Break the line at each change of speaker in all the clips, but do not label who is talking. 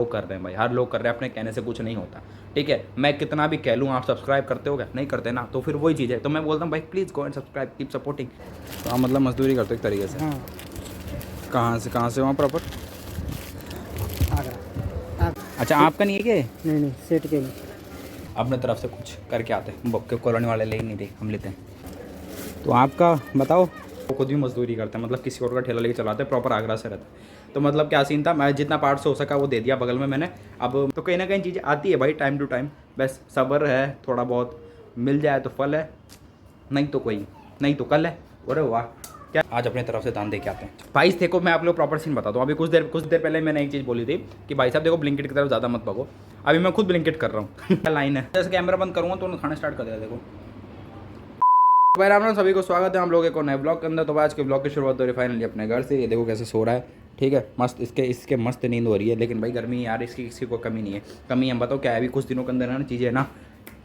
लोग कर रहे हैं भाई, हर लोग कर रहे हैं, अपने कहने से कुछ नहीं होता। ठीक है, मैं कितना भी कह लूँ आप सब्सक्राइब करते हो क्या, नहीं करते ना, तो फिर वही चीज़ है। तो मैं बोलता हूँ भाई please go and subscribe, keep supporting. तो आप मतलब मजदूरी करते हो एक तरीके से?
हाँ।
कहाँ से वहाँ प्रॉपर?
आगरा।
अच्छा, आपका नहीं है क्या?
नहीं नहीं, सेट के लिए।
अपने तरफ से कुछ करके आते हैं, बक्के कॉलोनी वाले ले ही नहीं थे, हम लेते हैं। तो आपका बताओ। वो खुद भी मजदूरी करते हैं, मतलब किसी और का ठेला लेके चलाते हैं, प्रॉपर आगरा से रहता है। तो मतलब क्या सीन था, मैं जितना पार्ट से हो सका वो दे दिया बगल में मैंने। अब तो कहीं ना कहीं चीज़ें आती है भाई टाइम टू टाइम, बस सब्र है, थोड़ा बहुत मिल जाए तो फल है, नहीं तो कोई नहीं तो कल है। अरे वाह, क्या आज अपनी तरफ से दान दे के आते हैं भाई। देखो मैं आप लोग प्रॉपर सीन बताता हूँ। अभी कुछ देर पहले मैंने एक चीज़ बोली थी कि भाई साहब देखो ब्लिंकिट की तरफ ज़्यादा मत भागो। अभी मैं खुद ब्लिंकिट कर रहा हूँ क्या लाइन है, जैसे कैमरा बंद करूँगा तो खाना स्टार्ट कर देगा। देखो भाई राम राम, सभी को स्वागत है हम लोग एक और नए ब्लॉग के अंदर। तो आज के ब्लॉग की शुरुआत हो रही है फाइनली अपने घर से। ये देखो कैसे सो रहा है, ठीक है, मस्त इसके मस्त नींद हो रही है। लेकिन भाई गर्मी यार, इसकी किसी को कमी नहीं है। कमी हम बताओ क्या है, अभी कुछ दिनों के अंदर है ना चीज़ें ना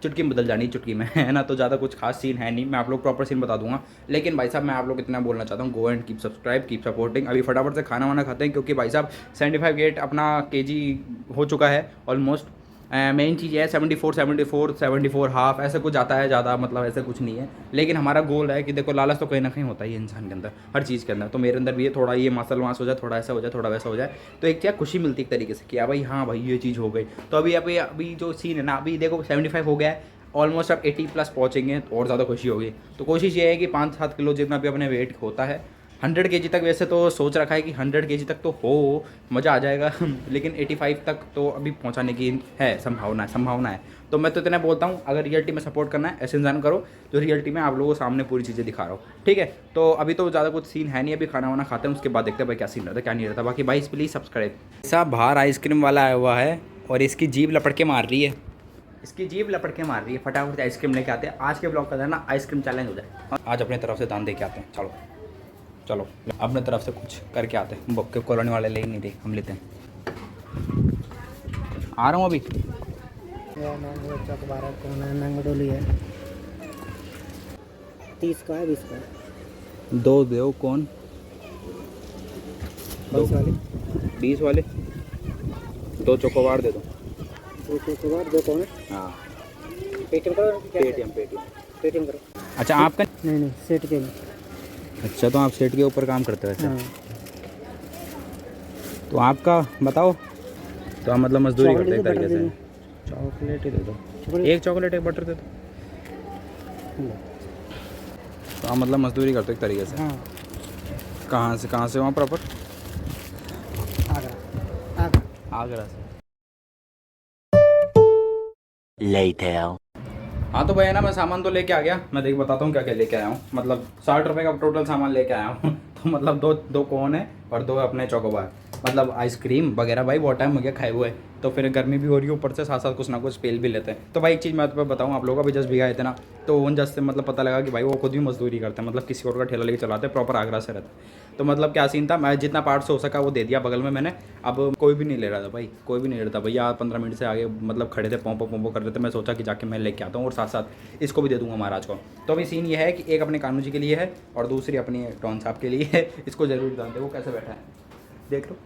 चुटकी में बदल जानी, चुटकी में है ना। तो ज़्यादा कुछ खास सीन है नहीं, मैं आप लोग प्रॉपर सीन बता दूंगा। लेकिन भाई साहब मैं आप लोग इतना बोलना चाहता हूँ, go and keep subscribe, keep supporting. अभी फटाफट से खाना वाना खाते हैं, क्योंकि भाई साहब 75 गेट अपना केजी हो चुका है ऑलमोस्ट। मेन चीज़ है 74 हाफ ऐसे कुछ आता है, ज़्यादा मतलब ऐसे कुछ नहीं है। लेकिन हमारा गोल है कि देखो लालच तो कहीं ना कहीं होता ही है इंसान के अंदर, हर चीज़ के अंदर। तो मेरे अंदर भी ये थोड़ा ये मसल मास हो जाए, थोड़ा ऐसा हो जाए, थोड़ा वैसा हो जाए, तो एक क्या खुशी मिलती है एक तरीके से कि भाई हाँ भाई ये चीज़ हो गई। तो अभी जो सीन है ना, अभी देखो 75 हो गया है ऑलमोस्ट, अब 80+ पहुँचेंगे तो और ज़्यादा खुशी होगी। तो कोशिश ये है कि 5-7 किलो जितना भी अपने वेट होता है, 100 kg तक वैसे तो सोच रखा है कि 100 kg तक तो हो, मज़ा आ जाएगा लेकिन 85 तक तो अभी पहुंचाने की है संभावना है। तो मैं तो इतना बोलता हूँ, अगर रियलिटी में सपोर्ट करना है ऐसे इंसान करो जो रियलिटी में आप लोगों के सामने पूरी चीज़ें दिखा रहा हो, ठीक है। तो अभी तो ज़्यादा कुछ सीन है नहीं, अभी खाना वाना खाते हैं, उसके बाद देखते हैं भाई क्या सीन रहता है क्या नहीं रहता। बाकी भाई प्लीज़ सब्सक्राइब। साहब बाहर आइसक्रीम वाला आया हुआ है और इसकी जीभ लपट के मार रही है, फटाफट से आइसक्रीम लेके आते हैं। आज के ब्लॉग का ना आइसक्रीम चैलेंज हो जाए, आज अपनी तरफ से दान दे के आते हैं। चलो अपने तरफ से कुछ करके आते हैं, बक्के कॉलोनी वाले ले ही नहीं थे, हम लेते हैं। आ रहा हूँ अभी।
नंगडोली है, 30 का है, 20 का है।
दो दो कौन
20 वाले,
20 वाले 2 चोकोबार दे दो।
2 चोकोबार, 2 कौन है?
हाँ
पेटीएम करो, पेटीएम करो।
अच्छा आपका
नहीं नहीं, सेट के लिए।
अच्छा, तो आप सेट के ऊपर काम करते हो वैसे?
हाँ।
तो आपका बताओ। तो आप मतलब मजदूरी करते हैं एक
चॉकलेट
तरीके
दे
से? चॉकलेट ही दे दो,
चॉकलेट।
एक चॉकलेट एक बटर दे दो। तो आप मतलब मजदूरी करते हो एक तरीके से?
हाँ।
कहाँ से वहाँ प्रॉपर?
आगरा।
आगरा से।
Later.
हाँ तो भैया ना मैं सामान तो लेके आ गया, मैं देख बताता हूँ क्या क्या लेके आया हूँ। मतलब 60 रुपये का टोटल सामान लेके आया हूँ तो मतलब दो कोन है और 2 अपने चोकोबार, मतलब आइसक्रीम वगैरह। भाई बहुत टाइम हो गया खाए हुए, तो फिर गर्मी भी हो रही है, ऊपर से साथ साथ कुछ ना कुछ पेल भी लेते हैं। तो भाई एक चीज़ मैं तुम्हें बताऊँ, आप लोगों का भी जस्ट भिगाए थे ना, तो उन जस्ट से मतलब पता लगा कि भाई वो खुद भी मजदूरी करते हैं, मतलब किसी और का ठेला लेके चलाते हैं, प्रॉपर आगरा से रहते हैं। तो मतलब क्या सीन था, मैं जितना पार्ट से हो सका वो दे दिया बगल में मैंने। अब कोई भी नहीं ले रहा था भाई, कोई भी नहीं ले रहा था भैया। 15 मिनट से आगे मतलब खड़े थे, पोंपो कर रहे थे। मैं सोचा कि जाके मैं लेके आता हूँ और साथ साथ इसको भी दे दूंगा महाराज को। तो अभी सीन ये है कि एक अपने कानू जी के लिए है और दूसरी अपनी टॉन साहब के लिए है। इसको जरूर जानते हो, वो कैसे बैठा है देख लो,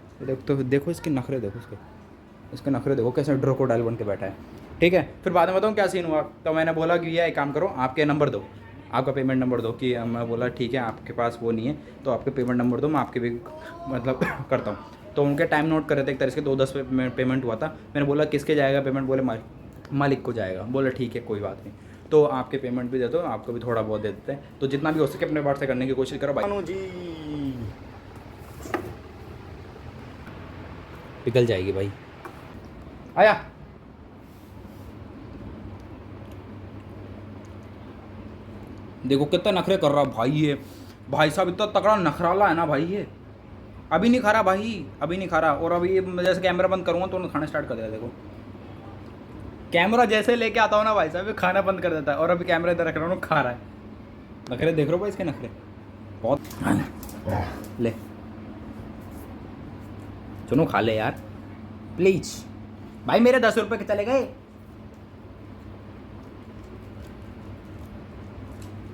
देखो इसके नखरे देखो, इसके नखरे देखो कैसे ड्रोकोडाइल बन के बैठा है, ठीक है। फिर बाद में बताऊँ क्या सीन हुआ। तो मैंने बोला कि भैया एक काम करो, आपके नंबर दो, आपका पेमेंट नंबर दो। कि मैं बोला ठीक है, आपके पास वो नहीं है तो आपके पेमेंट नंबर दो, मैं आपके भी मतलब करता हूँ। तो उनके टाइम नोट कर रहे थे एक तरह से, 2-10 पे पेमेंट हुआ था। मैंने बोला किसके जाएगा पेमेंट, बोले मालिक को जाएगा। बोले ठीक है कोई बात नहीं, तो आपके पेमेंट भी दे दो, आपको भी थोड़ा बहुत दे देते हैं। तो जितना भी हो सके अपने पास से करने की कोशिश करो भाई जी, पिघल जाएगी भाई। आया देखो कितना नखरे कर रहा भाई ये, भाई साहब इतना तगड़ा नखराला है ना भाई ये। अभी नहीं खा रहा भाई, अभी नहीं खा रहा। और अभी जैसे कैमरा बंद करूँगा तो खाना स्टार्ट कर देगा। देखो कैमरा जैसे लेके आता हूँ ना भाई साहब, ये खाना बंद कर देता है। और अभी कैमरा इधर रख रहा हूँ, खा रहा है। नखरे देख रहे हो भाई इसके नखरे बहुत। ले सुनो, खा ले यार प्लीज भाई, मेरे 10 रुपये चले गए।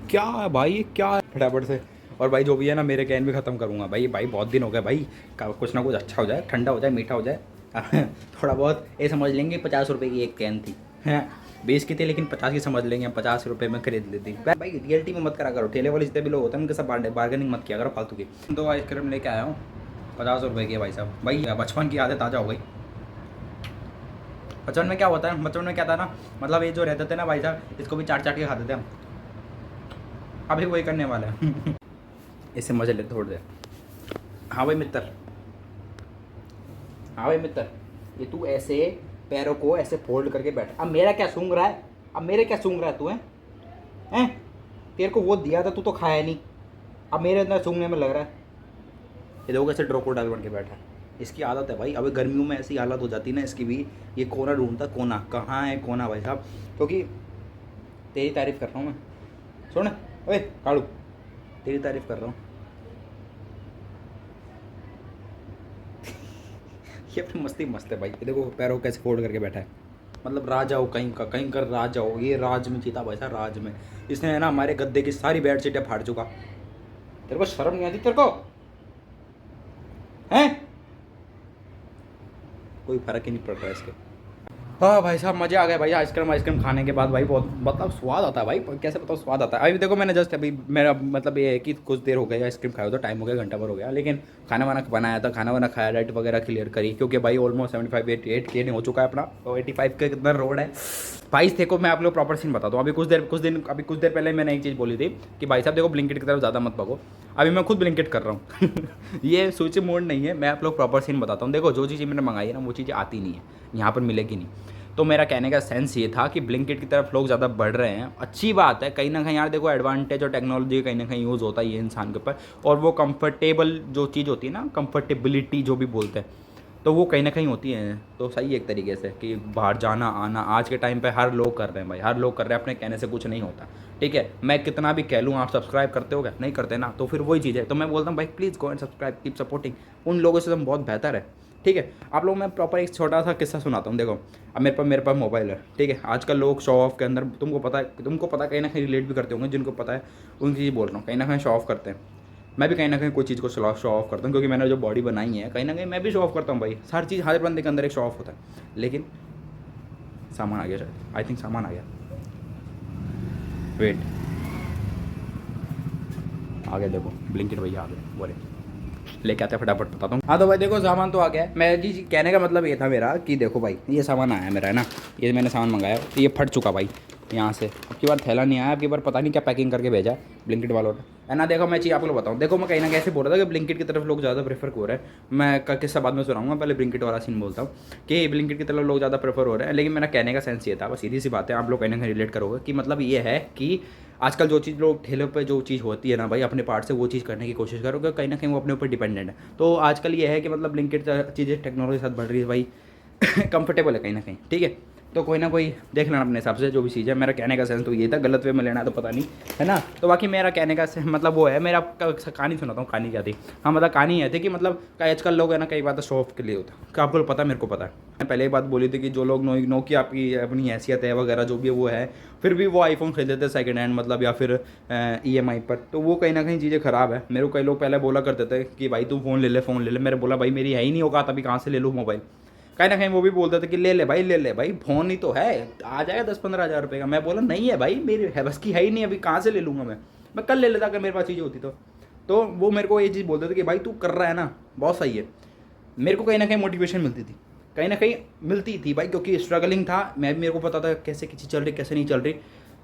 क्या है भाई, क्या है फटाफट से। और भाई जो भी है ना, मेरे कैन भी ख़त्म करूँगा भाई। बहुत दिन हो गए भाई, कुछ ना कुछ अच्छा हो जाए, ठंडा हो जाए, मीठा हो जाए, थोड़ा बहुत ये समझ लेंगे 50 रुपये की एक कैन थी, हैं 20 की थी लेकिन 50 की समझ लेंगे, 50 रुपये में खरीद लेती। भाई रियलिटी में मत करा करो, ठेले वाले जितने भी लोग होते हैं उनके साथ बार्गेनिंग मत किया करो फालतू की। 2 आइसक्रीम लेके आया हूँ 50 रुपये की भाई साहब। भाई बचपन की आदत ताज़ा हो गई। बचपन में क्या होता है, बचपन में क्या था ना, मतलब ये जो रहते थे ना भाई साहब, इसको भी चाट चाट के खाते थे हम, अभी वही करने वाले हैं। इससे मजे लेते थोड़ी देर। हाँ भाई मित्र, हाँ भाई मित्र, ये तू ऐसे पैरों को ऐसे फोल्ड करके बैठ। अब मेरा क्या सूंघ रहा है, अब मेरे क्या सूंघ रहा है तू हैं? तेरे को वो दिया था, तू तो खाया नहीं, अब मेरे अंदर सूंघने में लग रहा है। ये देखो कैसे क्रोकोडाइल बन के बैठा है। इसकी आदत है भाई, अभी गर्मियों में ऐसी हालत हो जाती है ना इसकी भी, ये कोना ढूंढता, कोना कहाँ है कोना भाई साहब, क्योंकि तेरी तारीफ़ कर रहा हूँ मैं। सुन ओए काड़ू, तेरी तारीफ़ कर रहा हूँ। ये अपनी मस्ती मस्त है भाई। ये देखो पैरों कैसे फोल्ड करके बैठा है, मतलब राजा हो कहीं का, कहीं का राजा हो। ये राज में जीता भाई साहब, राज में। इसने है ना हमारे गद्दे की सारी बेडशीटें फाड़ चुका। तेरे को शर्म नहीं आती तेरे को हैं? कोई फर्क ही नहीं पड़ रहा है इसके। हाँ भाई साहब मज़े आ गए भाई। आइसक्रीम खाने के बाद भाई बहुत मतलब स्वाद आता है भाई, कैसे बताओ स्वाद आता है। अभी देखो मैंने जस्ट अभी मेरा मतलब ये है कि कुछ देर हो गई आइसक्रीम खाया, तो टाइम हो गया, घंटा भर हो गया, लेकिन खाना वाना बनाया था, खाना वाना खाया, डाइट वगैरह क्लियर करी, क्योंकि भाई ऑलमोस्ट 75-88 के हो चुका है अपना, तो 85 के कितना रोड है भाई। देखो मैं आप लोग प्रॉपर सीन बताता हूँ। अभी कुछ देर पहले मैंने एक चीज़ बोली थी कि भाई साहब देखो ब्लिंकिट की तरफ ज़्यादा मत भागो। अभी मैं खुद ब्लिंकिट कर रहा हूँ। ये स्विच मोड नहीं है, मैं आप लोग प्रॉपर सीन बताता हूँ। देखो जो चीज़ें मैंने मंगाई है ना वो चीज़ें आती नहीं है, यहाँ पर मिलेगी नहीं। तो मेरा कहने का सेंस ये था कि ब्लिंकिट की तरफ लोग ज़्यादा बढ़ रहे हैं, अच्छी बात है। कहीं ना कहीं यार देखो एडवांटेज और टेक्नोलॉजी कहीं ना कहीं यूज़ होता है ये इंसान के ऊपर, और वो कंफर्टेबल जो चीज़ होती है ना, कंफर्टेबिलिटी जो भी बोलते हैं, तो वो कहीं ना कहीं होती है। तो सही है एक तरीके से कि बाहर जाना आना आज के टाइम पे हर लोग कर रहे हैं भाई, हर लोग कर रहे हैं। अपने कहने से कुछ नहीं होता, ठीक है। मैं कितना भी कह लूँ, आप सब्सक्राइब करते हो क्या? नहीं करते ना, तो फिर वही चीज़ है। तो मैं बोलता हूँ भाई please go and subscribe, keep supporting. उन लोगों से तुम बहुत बेहतर है, ठीक है। आप लोग मैं प्रॉपर एक छोटा सा किस्सा सुनाता हूँ। देखो अब मेरे पास मोबाइल है, ठीक है। आजकल लोग शो ऑफ के अंदर, तुमको पता है कहीं ना कहीं रिलेट भी करते होंगे, जिनको पता है उनकी चीज़ बोल रहा हूँ, कहीं ना कहीं शो ऑफ करते हैं। मैं भी कहीं ना कहीं कोई चीज़ को शो ऑफ करता हूँ, क्योंकि मैंने जो बॉडी बनाई है कहीं ना कहीं मैं भी शो ऑफ करता हूँ भाई। हर चीज़ हर बंदे के अंदर एक शो ऑफ होता है। लेकिन सामान आ गया शायद, आई थिंक सामान आ गया, वेट आ गया, देखो ब्लिंकिट भैया आ गए, बोले लेके आते फटाफट बताता हूँ। हाँ तो भाई देखो सामान तो आ गया। मैं जी कहने का मतलब ये था मेरा कि देखो भाई ये सामान आया मेरा, है ना, ये मैंने सामान मंगाया, तो ये फट चुका भाई यहाँ से। अब की बार थैला नहीं आया, अब की बार पता नहीं क्या पैकिंग करके भेजा है ब्लिंकिट वालों ने, है ना। देखो मैं चीज़ आपको बताऊँ, देखो मैं कहीं ना कैसे बोल रहा था कि ब्लिंकिट की तरफ लोग ज़्यादा प्रेफर हो रहे हैं। मैं किस्सा बाद में सुनाऊंगा, पहले ब्लिंकिट वाला सीन बोलता हूँ कि ब्लिंकिट की तरफ लोग ज़्यादा प्रेफर हो रहे हैं। लेकिन मेरा कहने का सेंस ये था, बस सीधी सी बात है, आप लोग कहीं ना कहीं रिलेट करोगे कि मतलब ये है कि आजकल जो चीज़ लोग ठेले पे जो चीज़ होती है ना भाई, अपने पार्ट से वो चीज़ करने की कोशिश करोगे, कहीं ना कहीं वो अपने ऊपर डिपेंडेंट है। तो आजकल ये है कि मतलब ब्लिंकिट चीज़ें टेक्नोलॉजी के साथ बढ़ रही है भाई। कंफर्टेबल है कहीं ना कहीं, ठीक है। तो कोई ना कोई देख लेना अपने हिसाब से जो भी चीज़ है। मेरा कहने का सेंस तो ये था, गलत वे में लेना तो पता नहीं, है ना। तो बाकी मेरा कहने का मतलब वो है, मेरा कहानी सुनाता हूँ। कहानी क्या थी? हाँ मतलब कहानी ये थी कि मतलब आजकल लोग है ना कई बात शो ऑफ के लिए होता है, आपको पता है, मेरे को पता है। मैं पहले ही बात बोली थी कि जो लोग नो की आपकी अपनी हैसियत है वगैरह जो भी है वो है, फिर भी वो आईफोन खरीद लेते सेकंड हैंड, मतलब या फिर EMI पर, तो वो कहीं ना कहीं चीज़ें ख़राब है। मेरे को कई लोग पहले बोला करते थे कि भाई तू फ़ोन ले ले। मैंने बोला भाई मेरी है ही नहीं होगा, तभी कहाँ से ले लूँ मोबाइल। कहीं ना कहीं वो भी बोलते थे कि ले ले भाई फ़ोन ही तो है, आ जाएगा 10-15 हज़ार रुपये का। मैं बोला नहीं है भाई, मेरी है बस की है ही नहीं, अभी कहाँ से ले लूँगा मैं कल ले लेता अगर मेरे पास चीज़ें होती तो वो मेरे को ये चीज़ बोलते थे कि भाई तू कर रहा है ना बहुत सही है। मेरे को कहीं ना कहीं मोटिवेशन मिलती थी, कहीं ना कहीं मिलती थी भाई, क्योंकि स्ट्रगलिंग था। मेरे को पता था कैसे किसी चल रही कैसे नहीं चल रही।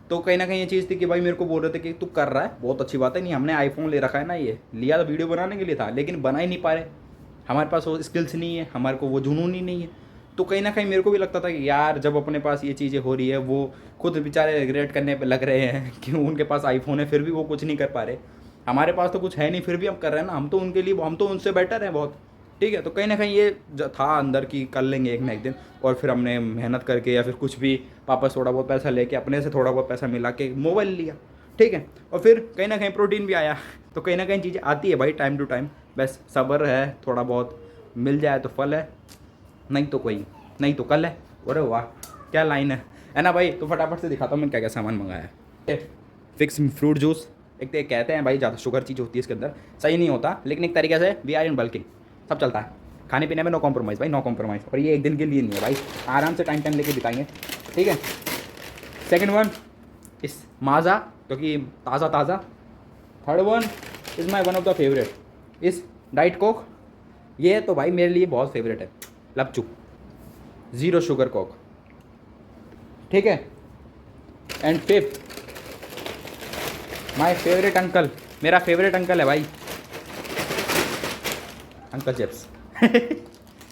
तो कहीं ना कहीं ये चीज़ थी कि भाई मेरे को बोल रहे थे कि तू कर रहा है बहुत अच्छी बात है। नहीं हमने आईफोन ले रखा है ना, ये लिया तो वीडियो बनाने के लिए था, लेकिन बना ही नहीं पा रहे, हमारे पास वो स्किल्स नहीं है, हमारे को वो जुनून ही नहीं है। तो कहीं ना कहीं मेरे को भी लगता था कि यार जब अपने पास ये चीज़ें हो रही है, वो खुद बेचारे रिग्रेट करने पे लग रहे हैं कि उनके पास आईफोन है फिर भी वो कुछ नहीं कर पा रहे। हमारे पास तो कुछ है नहीं फिर भी हम कर रहे हैं ना, हम तो उनके लिए, हम तो उनसे बेटर हैं बहुत, ठीक है। तो कहीं ना कहीं ये था अंदर की कर लेंगे एक ना एक दिन। और फिर हमने मेहनत करके या फिर कुछ भी वापस थोड़ा बहुत पैसा लेके अपने से थोड़ा बहुत पैसा मिला के मोबाइल लिया, ठीक है। और फिर कहीं ना कहीं प्रोटीन भी आया। तो कहीं ना कहीं चीज़ें आती है भाई टाइम टू टाइम, बस सब्र है, थोड़ा बहुत मिल जाए तो फल है, नहीं तो कल है। अरे वाह क्या लाइन है ना भाई। तो फटाफट से दिखाता हूँ मैं क्या क्या सामान मंगाया है। फिक्स फ्रूट जूस, एक तो कहते हैं भाई ज़्यादा शुगर चीज़ होती है इसके अंदर, सही नहीं होता, लेकिन एक तरीके से वी आर इन बल्किंग, सब चलता है। खाने पीने में नो कॉम्प्रोमाइज़ भाई, नो कॉम्प्रोमाइज़। और ये एक दिन के लिए नहीं है भाई, आराम से टाइम लेके बिताएंगे, ठीक है। सेकंड वन इस माज़ा, क्योंकि ताज़ा ताज़ा। Third one is my one of the favourite इस डाइट कोक। ये तो भाई मेरे लिए बहुत फेवरेट है, लपचू 0 शुगर कोक, ठीक है। And fifth my favourite uncle, मेरा फेवरेट अंकल है भाई, अंकल चिप्स।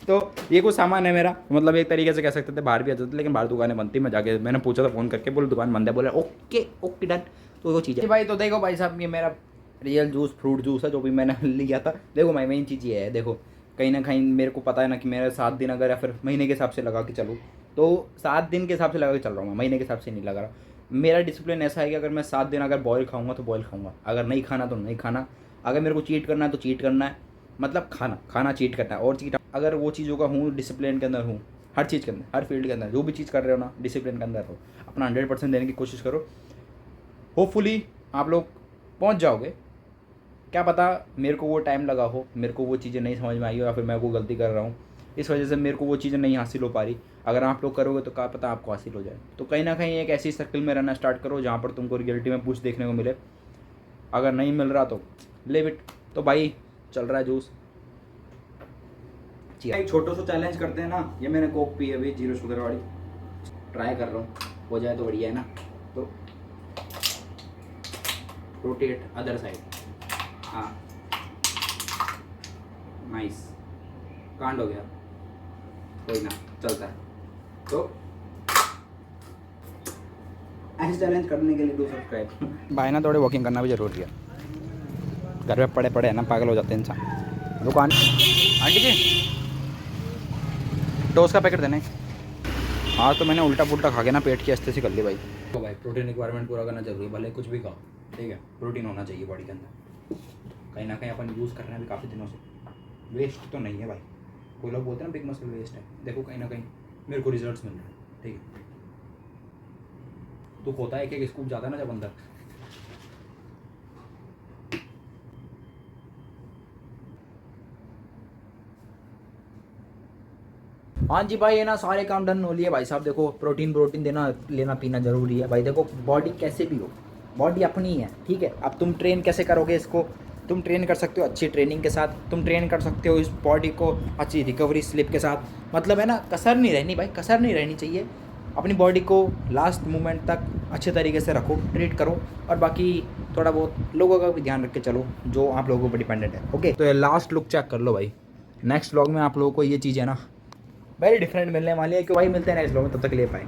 तो ये कुछ सामान है मेरा, मतलब एक तरीके से कह सकते थे बाहर भी आ जाते, लेकिन बाहर दुकानें बनती, मैं जाके मैंने पूछा था फ़ोन करके, बोले दुकान बंद है, बोले ओके ओके डन। तो वो चीज़ है भाई। तो देखो भाई साहब, ये मेरा रियल जूस, फ्रूट जूस है जो भी मैंने लिया था। देखो भाई मेन चीज़ ये है, देखो कहीं ना कहीं मेरे को पता है ना कि मेरा 7 दिन अगर या फिर महीने के हिसाब से लगा के चलूँ, तो 7 दिन के हिसाब से लगा के चल रहा हूँ मैं, महीने के हिसाब से नहीं लगा रहा। मेरा डिसिप्लिन ऐसा है कि अगर मैं 7 दिन अगर बॉयल खाऊंगा तो बॉयल खाऊंगा, अगर नहीं खाना तो नहीं खाना, अगर मेरे को चीट करना है तो चीट करना है, मतलब खाना चीट करना है। और चीट अगर वो चीज़ों का हूँ, डिसिप्लिन के अंदर हूँ, हर चीज़ के अंदर, हर फील्ड के अंदर जो भी चीज़ कर रहे हो ना, डिसिप्लिन के अंदर हो, अपना 100% देने की कोशिश करो। होपफुली आप लोग पहुँच जाओगे। क्या पता मेरे को वो टाइम लगा हो, मेरे को वो चीज़ें नहीं समझ में आई हो, या फिर मैं वो गलती कर रहा हूँ, इस वजह से मेरे को वो चीज़ें नहीं हासिल हो पा रही। अगर आप लोग करोगे तो क्या पता आपको हासिल हो जाए। तो कहीं ना कहीं एक ऐसी सर्कल में रहना स्टार्ट करो जहाँ पर तुमको रियलिटी में कुछ देखने को मिले। अगर नहीं मिल रहा तो लिव इट। तो भाई चल रहा है जूस। एक छोटा सा चैलेंज करते हैं ना, ये मैंने कोक पी है अभी 0 शुगर वाली, ट्राई कर रहा हूँ, हो जाए तो बढ़िया है ना। तो रोटेट अदर साइड, हाँ नाइस, कांड हो गया, कोई ना चलता है। तो ऐसे चैलेंज करने के लिए डू सब्सक्राइब। भाई ना थोड़ी वॉकिंग करना भी जरूरी है, घर में पड़े पड़े है ना पागल हो जाते हैं इंसान। दुकान आंटी जी टोस्ट का पैकेट देने। हाँ तो मैंने उल्टा पुल्टा खा के ना पेट की अस्ते से कर ली भाई। तो भाई प्रोटीन रिक्वायरमेंट पूरा करना जरूरी है, भले कुछ भी खाओ, ठीक है, प्रोटीन होना चाहिए बॉडी के अंदर। कहीं ना कहीं अपन यूज़ कर रहे हैं अभी काफ़ी दिनों से, वेस्ट तो नहीं है भाई। कोई लोग बोलते हैं ना बिग मसल वेस्ट है, देखो कहीं ना कहीं मेरे को रिजल्ट्स मिल रहे हैं, ठीक है। तो होता है कि एक स्कूप ज़्यादा ना जब अंदर। हाँ जी भाई, ये ना सारे काम डन हो लिए भाई साहब। देखो प्रोटीन देना, लेना पीना जरूरी है भाई। देखो बॉडी कैसे भी हो, बॉडी अपनी है, ठीक है। अब तुम ट्रेन कैसे करोगे इसको, तुम ट्रेन कर सकते हो अच्छी ट्रेनिंग के साथ, तुम ट्रेन कर सकते हो इस बॉडी को अच्छी रिकवरी स्लिप के साथ। मतलब है ना, कसर नहीं रहनी भाई, कसर नहीं रहनी चाहिए। अपनी बॉडी को लास्ट मोमेंट तक अच्छे तरीके से रखो, ट्रीट करो, और बाकी थोड़ा बहुत लोगों का भी ध्यान रख के चलो जो आप लोगों पर डिपेंडेंट है, ओके। तो ये लास्ट लुक चेक कर लो भाई। नेक्स्ट व्लॉग में आप लोगों को ये चीज़ है ना वेरी डिफरेंट मिलने वाली है, कि भाई मिलते हैं नेक्स्ट व्लॉग में, तब तक ले पाए।